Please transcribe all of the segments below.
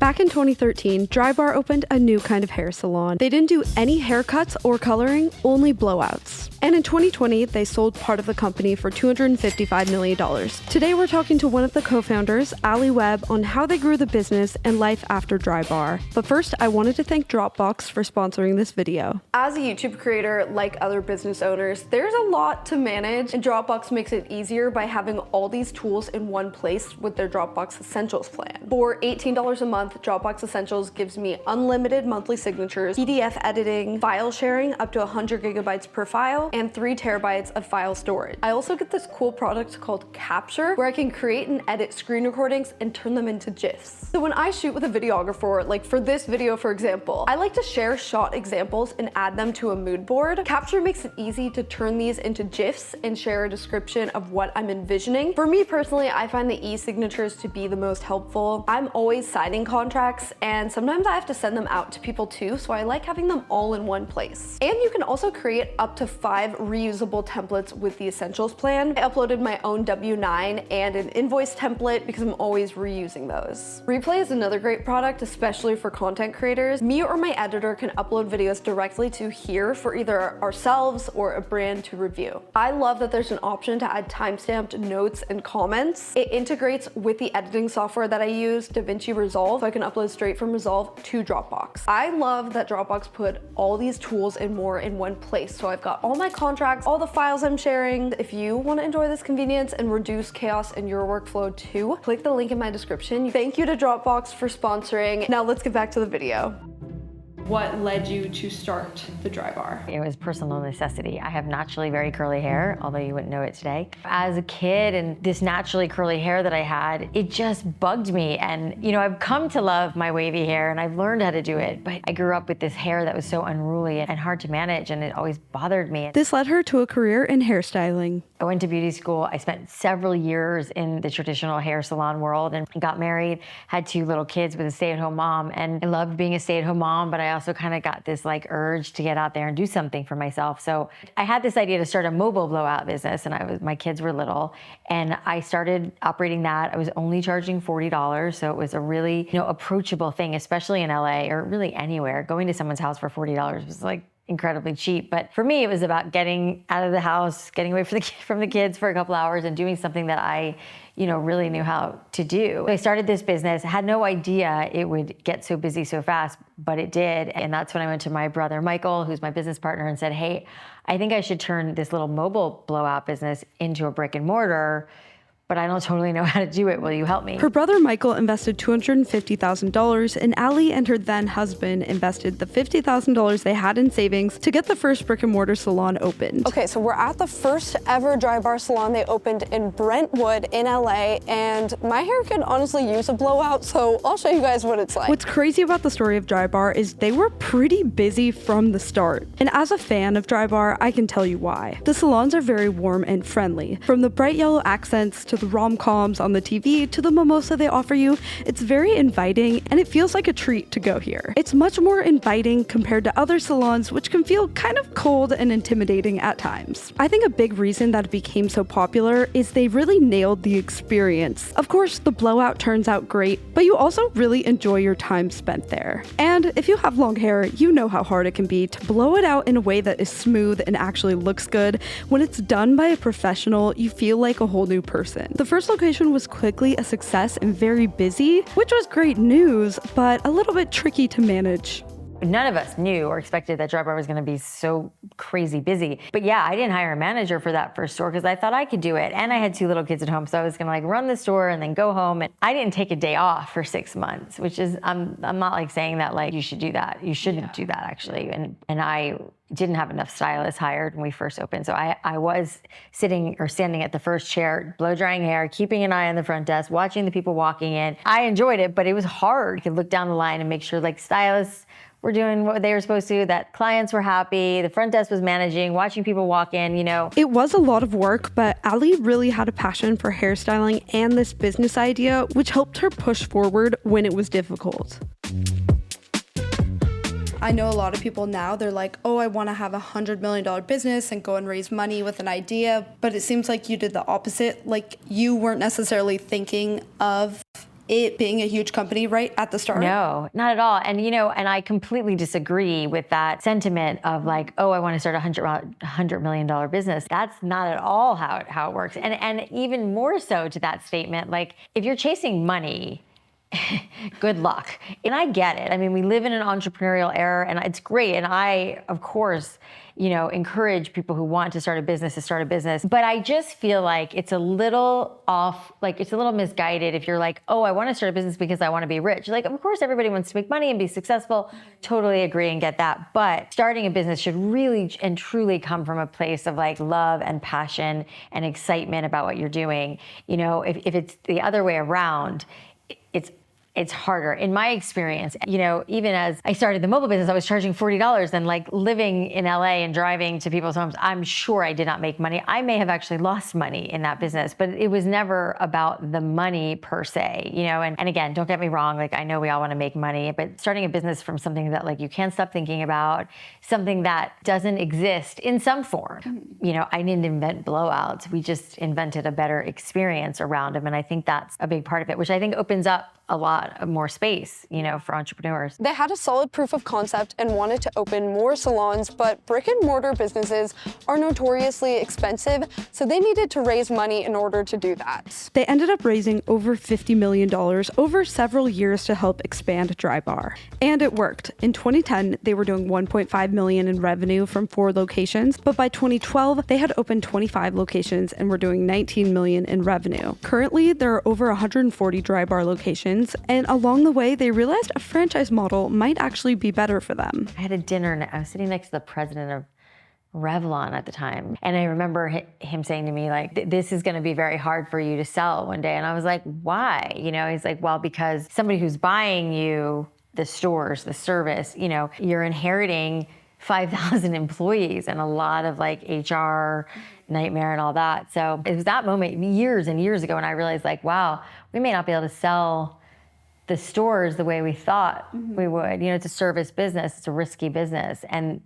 Back in 2013, Drybar opened a new kind of hair salon. They didn't do any haircuts or coloring, only blowouts. And in 2020, they sold part of the company for $255 million. Today, we're talking to one of the co-founders, Alli Webb, on how they grew the business and life after Drybar. But first, I wanted to thank Dropbox for sponsoring this video. As a YouTube creator, like other business owners, there's a lot to manage, and Dropbox makes it easier by having all these tools in one place with their Dropbox Essentials plan. For $18 a month, Dropbox Essentials gives me unlimited monthly signatures, PDF editing, file sharing up to 100 gigabytes per file, and 3 terabytes of file storage. I also get this cool product called Capture, where I can create and edit screen recordings and turn them into GIFs. So when I shoot with a videographer, like for this video, for example, I like to share shot examples and add them to a mood board. Capture makes it easy to turn these into GIFs and share a description of what I'm envisioning. For me personally, I find the e-signatures to be the most helpful. I'm always signing contracts, and sometimes I have to send them out to people too, so I like having them all in one place. And you can also create up to 5 reusable templates with the Essentials plan. I uploaded my own W-9 and an invoice template because I'm always reusing those. Replay is another great product, especially for content creators. Me or my editor can upload videos directly to here for either ourselves or a brand to review. I love that there's an option to add timestamped notes and comments. It integrates with the editing software that I use, DaVinci Resolve, so I can upload straight from Resolve to Dropbox. I love that Dropbox put all these tools and more in one place, so I've got all my contracts, all the files I'm sharing. If you want to enjoy this convenience and reduce chaos in your workflow too, click the link in my description. Thank you to Dropbox for sponsoring. Now let's get back to the video. What led you to start the Drybar? It was personal necessity. I have naturally very curly hair, although you wouldn't know it today. As a kid, and this naturally curly hair that I had, it just bugged me. And you know, I've come to love my wavy hair and I've learned how to do it, but I grew up with this hair that was so unruly and hard to manage, and it always bothered me. This led her to a career in hairstyling. I went to beauty school. I spent several years in the traditional hair salon world and got married, had 2 little kids with a stay-at-home mom, and I loved being a stay-at-home mom, but I also kind of got this like urge to get out there and do something for myself. So I had this idea to start a mobile blowout business, and my kids were little, and I started operating that. I was only charging $40, so it was a really, approachable thing, especially in LA or really anywhere. Going to someone's house for $40 was like incredibly cheap. But for me, it was about getting out of the house, getting away from the kids for a couple hours and doing something that I, really knew how to do. I started this business, had no idea it would get so busy so fast, but it did. And that's when I went to my brother, Michael, who's my business partner, and said, hey, I think I should turn this little mobile blowout business into a brick and mortar, but I don't totally know how to do it. Will you help me? Her brother Michael invested $250,000, and Alli and her then husband invested the $50,000 they had in savings to get the first brick and mortar salon opened. Okay, so we're at the first ever Drybar salon. They opened in Brentwood in LA, and my hair could honestly use a blowout, so I'll show you guys what it's like. What's crazy about the story of Drybar is they were pretty busy from the start. And as a fan of Drybar, I can tell you why. The salons are very warm and friendly. From the bright yellow accents to the rom-coms on the TV to the mimosa they offer you, it's very inviting and it feels like a treat to go here. It's much more inviting compared to other salons, which can feel kind of cold and intimidating at times. I think a big reason that it became so popular is they really nailed the experience. Of course, the blowout turns out great, but you also really enjoy your time spent there. And if you have long hair, you know how hard it can be to blow it out in a way that is smooth and actually looks good. When it's done by a professional, you feel like a whole new person. The first location was quickly a success and very busy, which was great news, but a little bit tricky to manage. None of us knew or expected that Drybar was going to be so crazy busy. But yeah, I didn't hire a manager for that first store because I thought I could do it. And I had 2 little kids at home, so I was going to run the store and then go home. And I didn't take a day off for 6 months, which is, I'm not saying that you should do that. You shouldn't do that actually. And I didn't have enough stylists hired when we first opened. So I was sitting or standing at the first chair, blow drying hair, keeping an eye on the front desk, watching the people walking in. I enjoyed it, but it was hard. I could look down the line and make sure stylists were doing what they were supposed to, that clients were happy, the front desk was managing, watching people walk in, It was a lot of work, but Alli really had a passion for hairstyling and this business idea, which helped her push forward when it was difficult. I know a lot of people now, they're like, oh, I want to have $100 million business and go and raise money with an idea. But it seems like you did the opposite. Like you weren't necessarily thinking of it being a huge company right at the start? No, not at all. And, and I completely disagree with that sentiment of like, oh, I want to start $100 million business. That's not at all how it works. And even more so to that statement, like if you're chasing money, good luck. And I get it. I mean, we live in an entrepreneurial era and it's great. And I, of course, encourage people who want to start a business to start a business. But I just feel like it's a little off, like it's a little misguided if you're like, oh, I want to start a business because I want to be rich. Like, of course, everybody wants to make money and be successful. Totally agree and get that. But starting a business should really and truly come from a place of like love and passion and excitement about what you're doing. If it's the other way around, it's harder. In my experience, even as I started the mobile business, I was charging $40 and like living in LA and driving to people's homes, I'm sure I did not make money. I may have actually lost money in that business, but it was never about the money per se, and again, don't get me wrong. Like I know we all want to make money, but starting a business from something that like you can't stop thinking about, something that doesn't exist in some form. I didn't invent blowouts. We just invented a better experience around them. And I think that's a big part of it, which I think opens up a lot of more space, for entrepreneurs. They had a solid proof of concept and wanted to open more salons, but brick and mortar businesses are notoriously expensive, so they needed to raise money in order to do that. They ended up raising over $50 million over several years to help expand Drybar. And it worked. In 2010, they were doing $1.5 million in revenue from 4 locations, but by 2012, they had opened 25 locations and were doing $19 million in revenue. Currently, there are over 140 Drybar locations, and along the way, they realized a franchise model might actually be better for them. I had a dinner and I was sitting next to the president of Revlon at the time. And I remember him saying to me, like, this is going to be very hard for you to sell one day. And I was like, why? He's like, well, because somebody who's buying you the stores, the service, you're inheriting 5,000 employees and a lot of like HR nightmare and all that. So it was that moment years and years ago when I realized like, wow, we may not be able to sell the stores the way we thought we would. It's a service business, it's a risky business,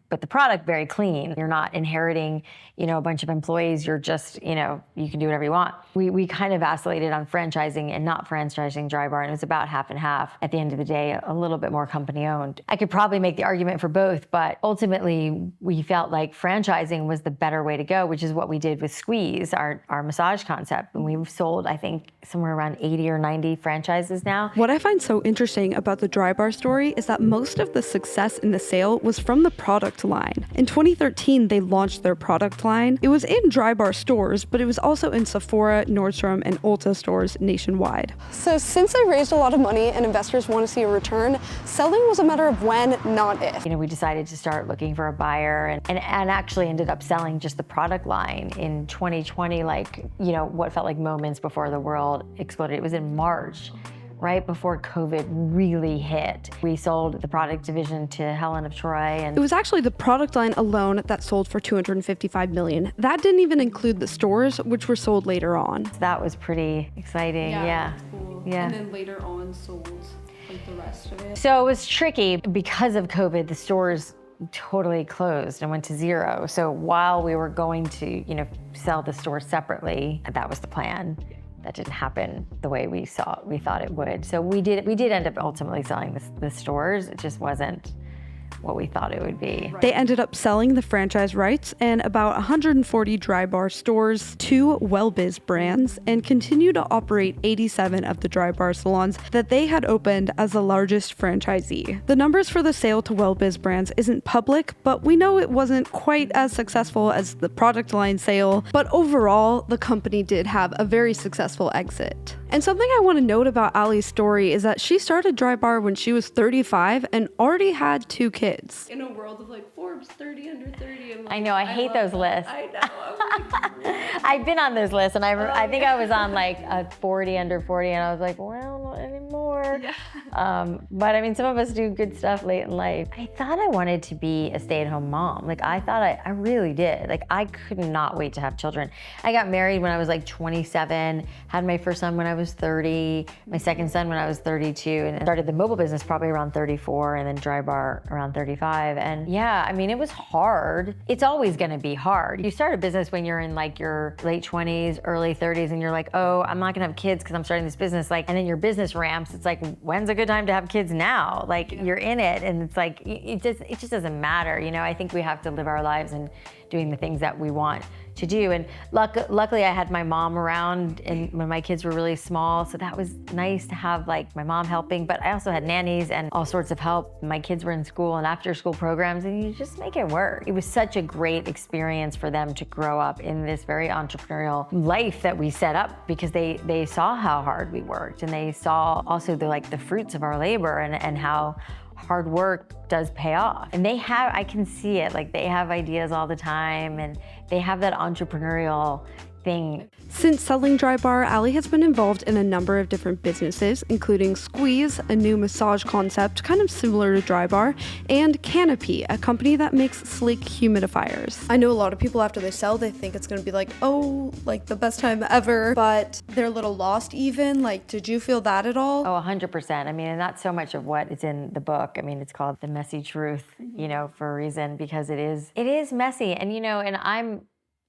but the product very clean. You're not inheriting, a bunch of employees. You're just, you can do whatever you want. We kind of vacillated on franchising and not franchising Drybar, and it was about half and half. At the end of the day, a little bit more company owned. I could probably make the argument for both, but ultimately we felt like franchising was the better way to go, which is what we did with Squeeze, our massage concept. And we've sold, I think, somewhere around 80 or 90 franchises now. What I find so interesting about the Drybar story is that most of the success in the sale was from the product line. In 2013, they launched their product line. It was in Drybar stores, but it was also in Sephora, Nordstrom, and Ulta stores nationwide. So since they raised a lot of money and investors want to see a return, selling was a matter of when, not if. We decided to start looking for a buyer and actually ended up selling just the product line in 2020, what felt like moments before the world exploded. It was in March, right before COVID really hit. We sold the product division to Helen of Troy. And it was actually the product line alone that sold for $255 million. That didn't even include the stores, which were sold later on. So that was pretty exciting, yeah. Cool. Yeah. And then later on sold the rest of it. So it was tricky. Because of COVID, the stores totally closed and went to zero. So while we were going to, sell the stores separately, that was the plan. That didn't happen the way we thought it would. So we did end up ultimately selling the stores. It just wasn't what we thought it would be. They ended up selling the franchise rights and about 140 Drybar stores to WellBiz brands and continue to operate 87 of the Drybar salons that they had opened as the largest franchisee. The numbers for the sale to WellBiz brands isn't public, but we know it wasn't quite as successful as the product line sale, but overall, the company did have a very successful exit. And something I want to note about Alli's story is that she started Drybar when she was 35 and already had 2 kids. In a world of Forbes 30 under 30. I know, I hate those lists. I know. I've been on those lists and I think I was on a 40 under 40 and I was like, well, not anymore. Yeah. But I mean, some of us do good stuff late in life. I thought I wanted to be a stay-at-home mom. Like I thought I really did. Like I could not wait to have children. I got married when I was like 27, had my first son when I was 30, my second son when I was 32, and started the mobile business probably around 34, and then Drybar around 35. And yeah, I mean, it was hard. It's always gonna be hard. You start a business when you're in like your late 20s, early 30s, and you're like, oh, I'm not gonna have kids because I'm starting this business. Like, and then your business ramps. It's like, when's a good time to have kids now? Like you're in it, and it's like, it just doesn't matter. You know, I think we have to live our lives and doing the things that we want to do. And luckily I had my mom around and when my kids were really small. So that was nice to have like my mom helping, but I also had nannies and all sorts of help. My kids were in school and after school programs, and you just make it work. It was such a great experience for them to grow up in this very entrepreneurial life that we set up, because they saw how hard we worked, and they saw also the fruits of our labor and how hard work does pay off. And I can see it, like they have ideas all the time and they have that entrepreneurial thing. Since selling Drybar, Alli has been involved in a number of different businesses, including Squeeze, a new massage concept kind of similar to Drybar, and Canopy, a company that makes sleek humidifiers. I know a lot of people after they sell, they think it's going to be like, oh, like the best time ever, but they're a little lost even. Like, did you feel that at all? Oh, 100%. I mean, and that's so much of what is in the book. I mean, it's called The Messy Truth, you know, for a reason, because it is messy. And, you know, and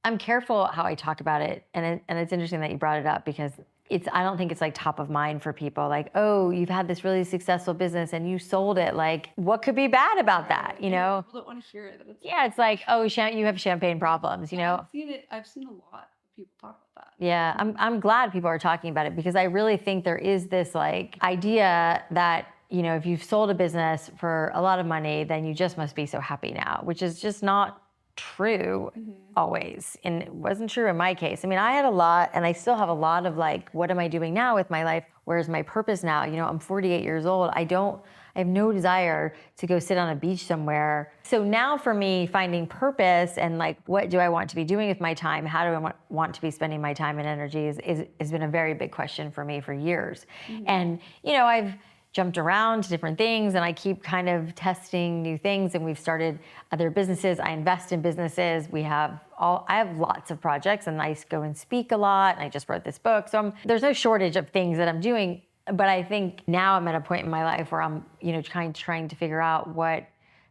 I'm careful how I talk about it, and it's interesting that you brought it up, because I don't think it's like top of mind for people. Like, oh, you've had this really successful business and you sold it. Like, what could be bad about that? You know? People don't want to hear it. Yeah, it's like, oh, you have champagne problems. You know? I've seen a lot of people talk about that. Yeah, I'm glad people are talking about it, because I really think there is this like idea that, you know, if you've sold a business for a lot of money, then you just must be so happy now, which is just not true always. And it wasn't true in my case. I mean, I had a lot, and I still have a lot of like, what am I doing now with my life? Where's my purpose now? You know, I'm 48 years old. I have no desire to go sit on a beach somewhere. So now for me, finding purpose and like, what do I want to be doing with my time? How do I want to be spending my time and energy has been a very big question for me for years. And, you know, I've jumped around to different things, and I keep kind of testing new things, and we've started other businesses. I invest in businesses. I have lots of projects, and I go and speak a lot, and I just wrote this book. So there's no shortage of things that I'm doing, but I think now I'm at a point in my life where I'm, you know, trying to figure out what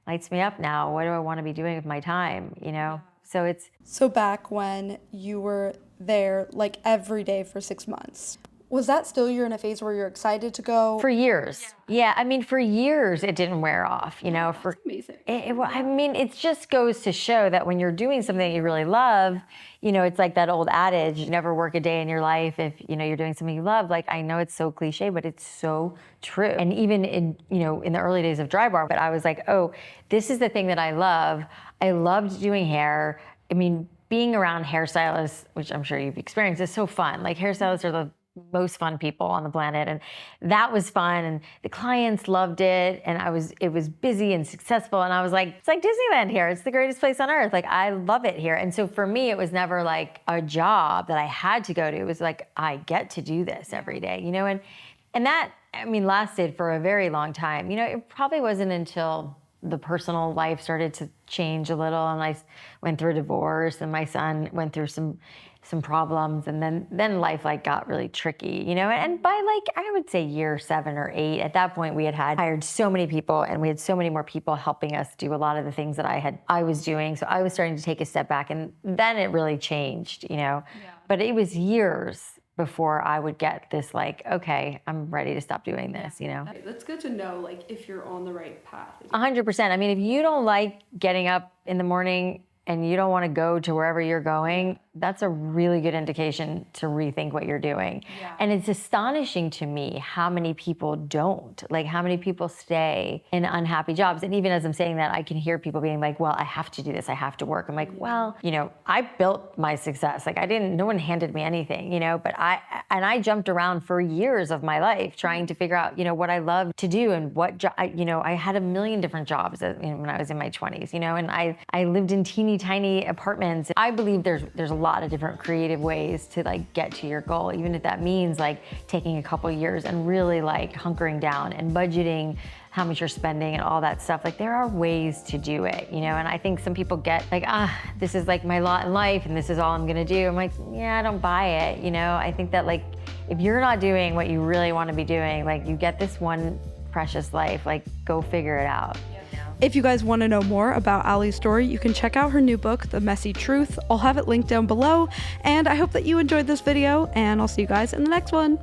lights me up now. What do I want to be doing with my time, you know? So back when you were there like every day for 6 months, was that still you're in a phase where you're excited to go? For years. Yeah, I mean, for years it didn't wear off, you know. That's amazing. I mean, it just goes to show that when you're doing something you really love, you know, it's like that old adage, you never work a day in your life if, you know, you're doing something you love. Like, I know it's so cliche, but it's so true. And even in, you know, in the early days of Drybar, but I was like, oh, this is the thing that I love. I loved doing hair. I mean, being around hairstylists, which I'm sure you've experienced, is so fun. Like, hairstylists are the most fun people on the planet, and that was fun, and the clients loved it, and it was busy and successful, and I was like, it's like Disneyland here. It's the greatest place on earth. Like, I love it here. And so for me, it was never like a job that I had to go to. It was like, I get to do this every day, you know, and that, I mean, lasted for a very long time. You know, it probably wasn't until the personal life started to change a little, and I went through a divorce, and my son went through some problems, and then life like got really tricky, you know. And by like, I would say year 7 or 8, at that point we had hired so many people, and we had so many more people helping us do a lot of the things that I was doing. So I was starting to take a step back, and then it really changed, you know. Yeah. But it was years before I would get this like, okay, I'm ready to stop doing this, you know. That's good to know, like, if you're on the right path. 100%. I mean, if you don't like getting up in the morning and you don't want to go to wherever you're going, that's a really good indication to rethink what you're doing. Yeah. And it's astonishing to me how many people don't, like how many people stay in unhappy jobs. And even as I'm saying that, I can hear people being like, well, I have to do this, I have to work. I'm like, well, you know, I built my success. Like no one handed me anything, you know, but I jumped around for years of my life trying to figure out, you know, what I love to do and what job, you know, I had a million different jobs when I was in my 20s, you know, and I lived in teeny teeny tiny apartments. I believe there's a lot of different creative ways to like get to your goal, even if that means like taking a couple years and really like hunkering down and budgeting how much you're spending and all that stuff. Like there are ways to do it, you know? And I think some people get like, this is like my lot in life and this is all I'm gonna do. I'm like, yeah, I don't buy it, you know? I think that like, if you're not doing what you really wanna be doing, like you get this one precious life, like go figure it out. If you guys want to know more about Alli's story, you can check out her new book, The Messy Truth. I'll have it linked down below, and I hope that you enjoyed this video, and I'll see you guys in the next one.